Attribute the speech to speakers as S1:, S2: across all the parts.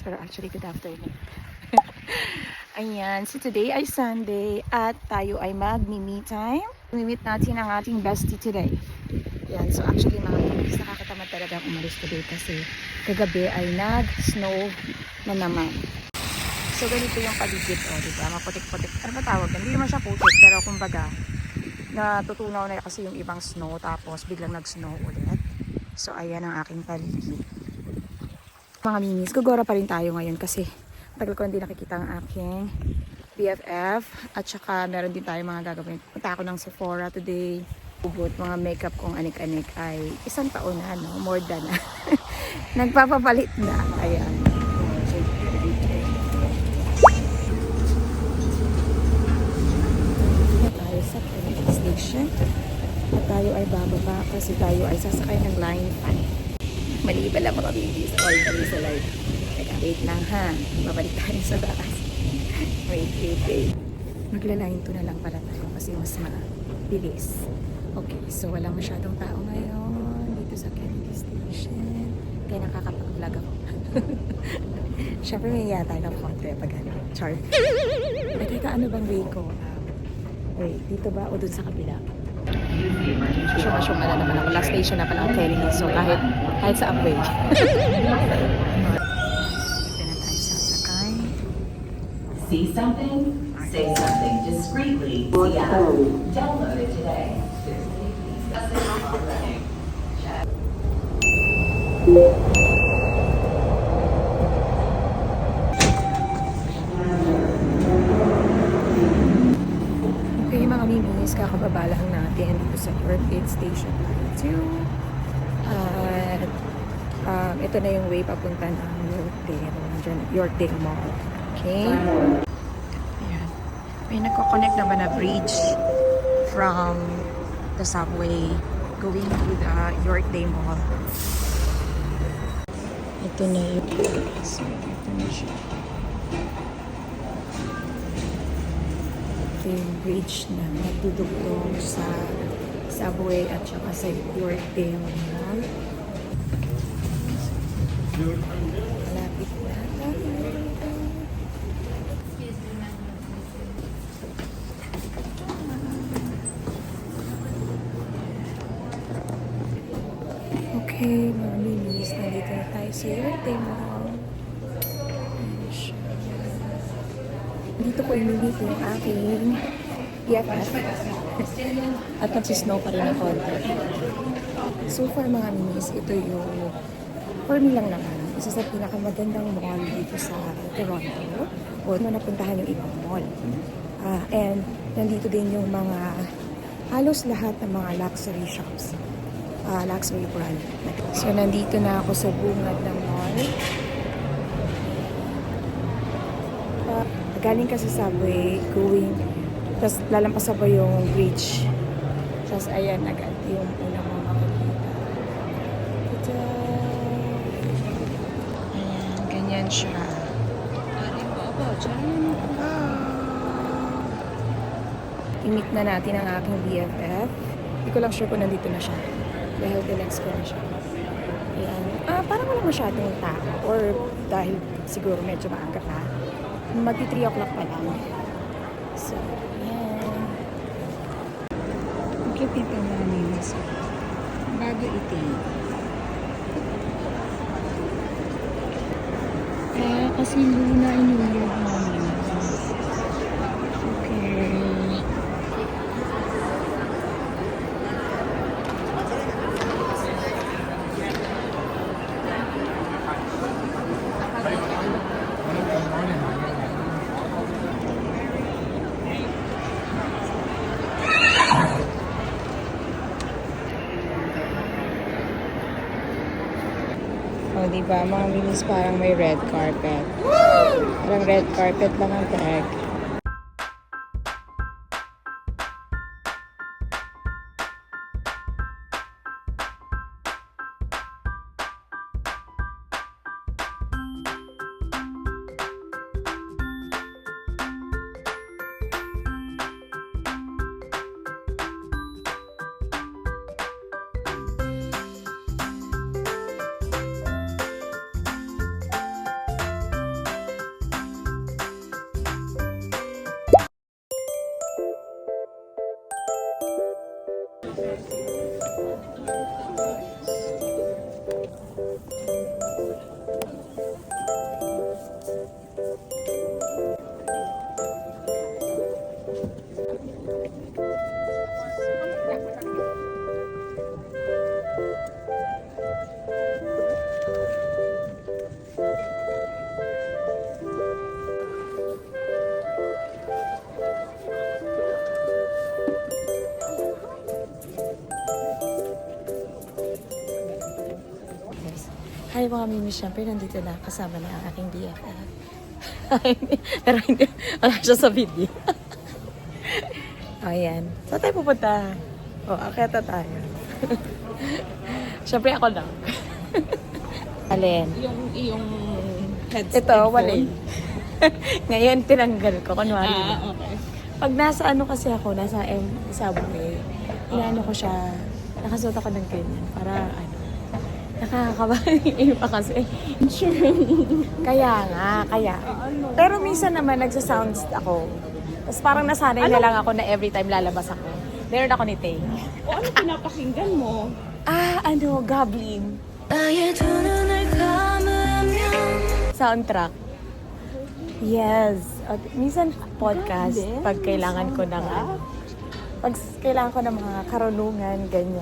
S1: maminis, pero actually good afternoon. Ayan, so today ay Sunday at tayo ay mag-me time. Meet natin ang ating bestie today. Ayan, so actually mga maminis, nakakatamad talaga umalis today kasi kagabi ay nag-snow na naman. So ganito yung paligid, diba? Maputik-putik. Ano ba tawag? Hindi naman siya putik, pero kumbaga natutunaw na kasi yung ibang snow tapos biglang nag-snow ulit. So ayan ang aking paligid. Mga minis, gagora pa rin tayo ngayon kasi tagal ko hindi nakikita ang aking BFF at saka meron din tayo mga gagawin. Punta ako ng Sephora today. Ubot mga makeup kong anik-anik ay 1 taon na, no? More than na. Nagpapapalit na. Ayan. Tayo sa train station at tayo ay bababa kasi tayo ay sasakay ng line 5. Mali pala mga babies, all kami sa live. Teka, wait lang ha. Babalik tayo sa taas. Wait. Magla-line 2 na lang pala tayo kasi mas mabilis. Okay, so walang masyadong tao ngayon dito sa Kennedy Station. Kaya nakakapag-vlog ako. Siyempre may yata ng konti pag ano. Char. Teka, ano bang way ko? Wait, dito ba o dun sa kabila? Syuma-syuma na naman ako. Last station na pala ang Kennedy. So kahit sa upway. Dito na tayo sasakay.
S2: See something? Say something discreetly. Yeah. Download it today.
S1: Okay mga mimis, kakababa lang natin dito sa Yorkdale Station 2. At ito na yung way papunta ng Yorkdale Mall. Okay? Ayan. May nagko-connect naman na bridge from the subway going to the Yorkdale Mall. Ito na yun. So, ito na siya. Ito yung bridge na nagdudugtong sa subway at saka sa Yorkdale Mall. Malapit na. Okay, mga minis, nandito na tayo sa Yorkdale Mall. Dito ko i-meet yung aking BFF at nagsisnow pa rin ako. So far mga minis, ito yung for me lang naman, isa sa pinakamagandang mall dito sa Toronto o napuntahan yung ibang mall. And nandito din yung mga halos lahat ng mga luxury shops, luxury brand. So nandito na ako sa bungad ng mall. Galing ka sa subway, going, tapos lalampasan pa yung bridge. Tapos ayan, agad yung unang mga makikita. Ayan, ganyan siya. I-meet na natin ang aking BFF. Hindi ko lang sure kung nandito na siya. Dahil dinext ko na siya. Ayan. Parang walang masyadong tao. Or dahil siguro medyo maaga pa. Magti 3 o'clock pa lang. So, ayan. Ang cute ito mga minis. Bago itin. Kasi Luna in New Year namin. Okay. O, diba? Mga minis parang may red carpet. Parang red carpet lang ang tag. mga mimi, syempre nandito na kasama na ang aking BFF. Pero hindi, wala siya sa video. Ayan. Saan tayo pupunta? Akita tayo. Syempre ako lang. Alin?
S3: Yung headset.
S1: Ito, wala. Ngayon, tinanggal ko. Kunwari lang.
S3: Okay.
S1: Pag nasa ano kasi ako, nasa subway, inaano ko siya, nakasuot ako ng ganyan para ano, nakakabali pa kasi.
S3: Sure.
S1: Kaya nga, kaya. Pero minsan naman nagsa-sounds ako. Tapos parang nasanay na lang ako na every time lalabas ako. Meron ako ni Tay.
S3: O ano pinapakinggan mo?
S1: Goblin. Soundtrack. Yes. At minsan podcast pag kailangan ko ng pag kailangan ko ng mga karunungan, ganyan.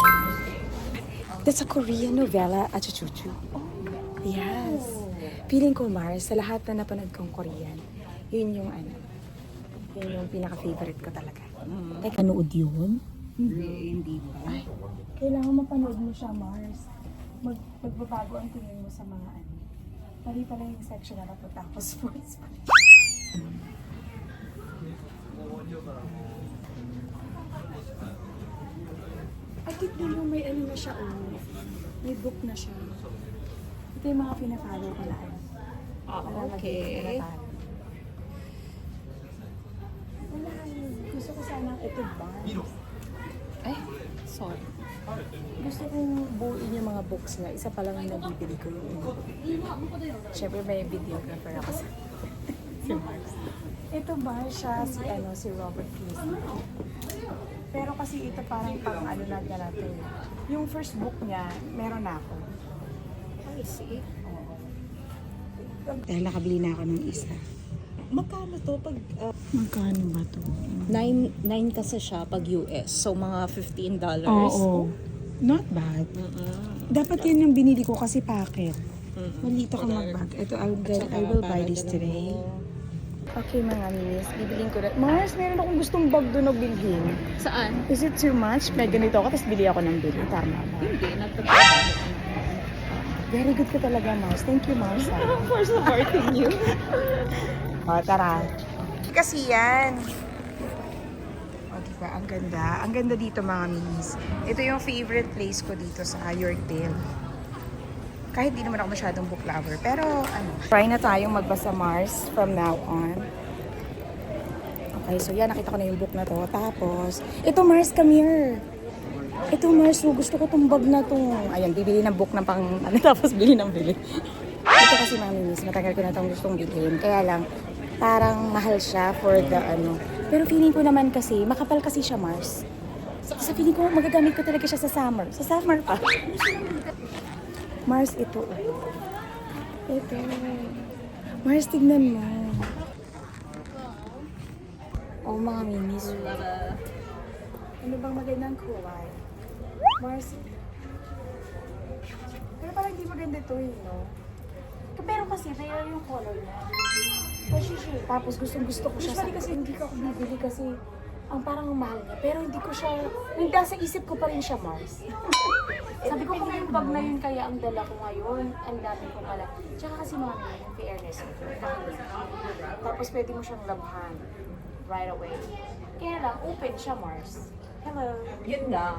S1: That's a Korean novela at chuchu. Yes. Feeling ko, Mars, sa lahat na napanood kong Korean, yun yung pinaka-favorite ko talaga. Like, panood yun?
S3: Hindi pa.
S1: Kailangan mapanood mo siya, Mars. Magbabago ang tingin mo sa mga ano. Mali pala yung section na napunta ako sports. Ay, tignan mo, may ano na siya, May book na siya. Ito yung mga pina-follow ko na ano.
S3: Okay.
S1: Wala yun. Gusto ko sana ito ba?
S3: Ay, sorry.
S1: Gusto kong buuin yung mga books na isa pa lang yung nabibili ko yung Siyempre may videographer ako sa si Mars. Ito ba siya si Robert Kiyosaki. Pero kasi ito parang pang ano na natin. Yung first book niya, meron na ako.
S3: I see.
S1: Dahil nakabili na ako ng isa.
S3: Magkano to pag...
S1: Magkano ba to?
S3: 9 kasi siya pag US. So, mga $15.
S1: Oo. Not bad. Dapat yun yung binili ko kasi packet. Malito ka mag-bag. Ito, I will buy this today. Okay mga miss, bibiling ko na. Mars, meron akong gustong bag doon na bilhin.
S3: Saan?
S1: Is it too much? May ganito ako, tapos bili ako ng bili. Tama ba?
S3: Hindi, not the
S1: Very good ka talaga, Mars. Thank you, Mars.
S3: For supporting you.
S1: O, tara. Kasi yan. O, diba? Ang ganda. Ang ganda dito, mga miss. Ito yung favorite place ko dito sa Yorkdale. Kahit di naman ako masyadong book lover. Pero, ano. Try na tayong magbasa, Mars, from now on. Okay, so yan. Nakita ko na yung book na to. Tapos, ito, Mars, come here. Ito, Mars, gusto ko tong bag na to. Ayan, bibili ng book ng pang, ano, tapos bili ng bili. Ito kasi, mga miss, matagal ko na itong gustong bilhin. Kaya lang, parang mahal siya for the, ano. Pero feeling ko naman kasi, makapal kasi siya, Mars. Sa feeling ko, magagamit ko talaga siya sa summer. Sa summer pa. Mars, ito. Ito. Mars, tignan mo. Oh, mga minis. Ano bang magandang kulay? Mars. Pero parang hindi maganda ito, no? Pero kasi, rare yung color niya. Tapos gusto ko siya. Usually kasi hindi ko bibili kasi ang parang mahal niya. Pero hindi ko siya, nasa isip ko pa rin siya, Mars. Sabi ko kung yung bag na yun kaya ang dala ko ngayon, ang dami ko pala. Tsaka kasi mga yung fairness. Tapos pwede mo siyang labhan right away. Kaya lang, open siya, Mars. Hello.
S3: Yun lang.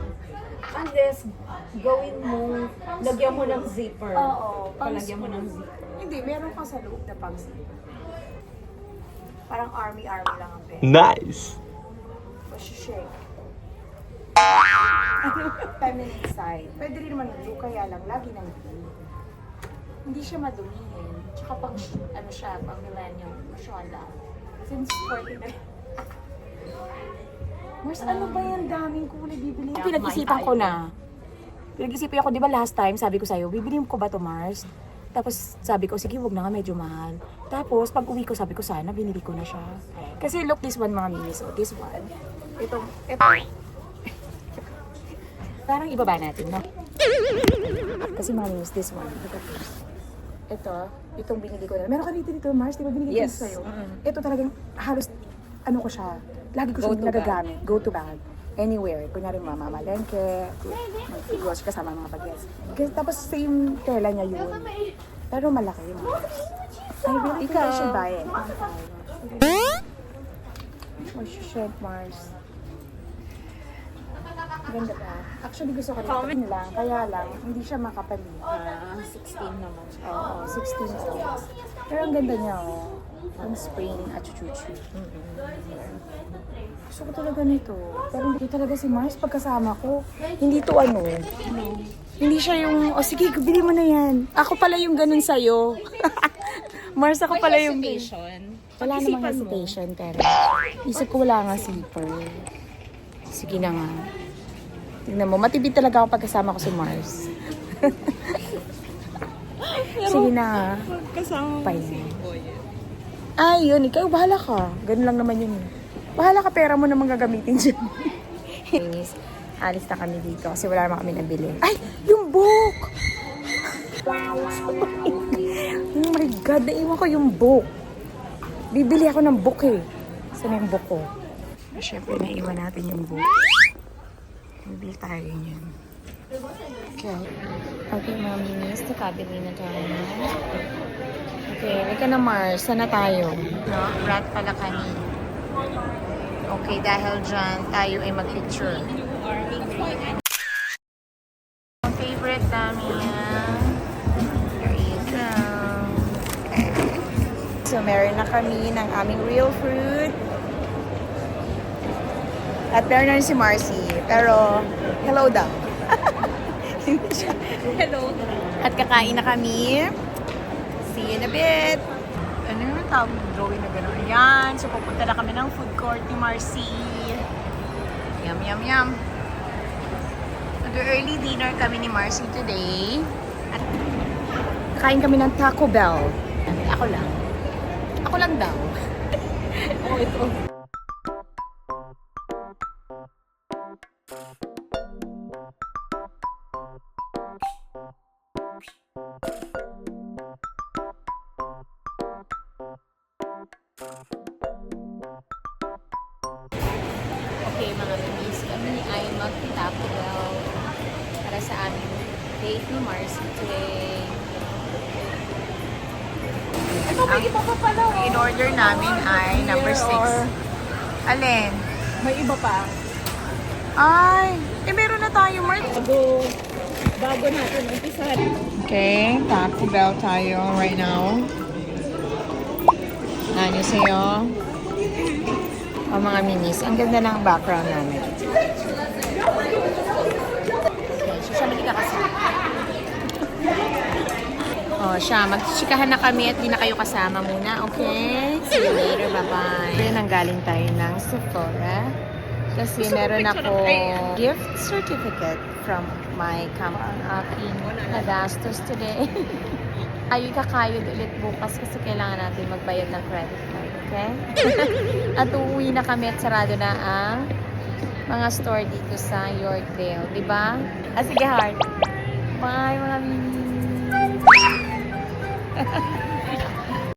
S3: Unless, gawin mo, lagyan mo ng zipper.
S1: Oo.
S3: Palagyan mo ng zipper.
S1: Hindi, meron ka sa loob na pang-zipper. Parang army-army lang ang pera.
S4: Nice.
S1: Shake. Feminine side. Pwede rin naman blue, kaya lang lagi ng blue. Hindi siya madumihin. Tsaka pang, ano siya, pang millennium, masyada. Since 40 na. Mars, ano ba yan? Daming kulay bibili. Pinag-isipan ko na. Pinag-isipan ko, di ba last time, sabi ko sa'yo, bibili ko ba to, Mars? Tapos sabi ko, sige, wag na nga, medyo mahal. Tapos pag uwi ko, sabi ko, sana, binili ko na siya. Kasi look, this one, mga minis. So, this one. Ito. Parang ibaba natin, no? Kasi mga minis, this one. Ito, itong binili ko na. Meron ka dito, Mars, di ba binili ko sa'yo? Ito talagang halos, ano ko siya, lagi ko siya nagagamit. Go to bag. anywhere. Kunyari mamamalengke, mag-grocery kasama ang mga bagets. Tapos same tela niya yun. Pero malaki yun. I really think I should buy it. Oh, shit, Mars. Ganda ba? Actually, gusto ko rin lang. Kaya lang, hindi siya makapali.
S3: 16 naman.
S1: Oo, 16 size. Pero ang ganda niya, oh. Ang spring at chuchu. Gusto ko talaga nito. Pero hindi talaga si Mars pagkasama ko. Hindi to ano. Hindi siya yung, oh sige, bili mo na yan. Ako pala yung ganun sa'yo. Mars, ako pala yung... Wala namang hesitation, pero isip ko wala nga sleeper. Sige na nga. Tingnan mo, matibid talaga ako pagkasama ko si Mars. Sige na nga.
S3: Kasama
S1: Fine. Ay, yun. Ikaw, bahala ka. Ganun lang naman yun. Bahala ka, pera mo namang gagamitin dyan. Anyways, alis na kami dito kasi wala naman kami nabili. Ay, yung book! Oh my God, naiwan ko yung book. Bibili ako ng book eh. Saan yung book ko? Siyempre, naiwan natin yung book. Bibili tayo yun. Okay. Okay, Mami Miss, nakabili na tayo. Okay, wait ka na Mars. Saan na tayo? No, rat pala kami. Okay, dahil dyan, tayo ay mag-picture. Ang favorite namin. There you go. Okay. So, meron na kami ng aming real fruit. At meron na rin si Marcy. Pero, hello daw. Hindi siya.
S3: Hello.
S1: At kakain na kami. See you in a bit. Ano yung tawag ng drawing na gano'n? Ayan. So, pupunta na kami ng food court ni Marcy. Yum, yum, yum. Nag-early dinner kami ni Marcy today. At kain kami ng Taco Bell. Ako lang. Ako lang daw.
S3: Oh, ito.
S1: Okay, mga minis, kami ay mag-Taco Bell para sa aming date ni Marcy today.
S3: Ito, may iba pa pala.
S1: Ang in-order namin ay number 6. Alin?
S3: May iba pa.
S1: Ay, meron na tayo, Marcy.
S3: Bago natin umpisahan.
S1: Okay, Taco Bell tayo right now. Nanyo sa'yo. O mga minis, ang ganda ng background namin. Okay, so siya magkakasama. O siya, magchikahan na kami at di na kayo kasama muna, okay? See you later, bye-bye. Kaya nanggaling tayo ng Sephora. Kasi meron ako gift certificate from my aking nagastos today. Ay, kakayod ulit bukas kasi kailangan natin magbayad ng credit card, okay? At uuwi na kami at sarado na ang mga store dito sa Yorkdale, di ba? Ah, sige, heart. Bye, mga mini.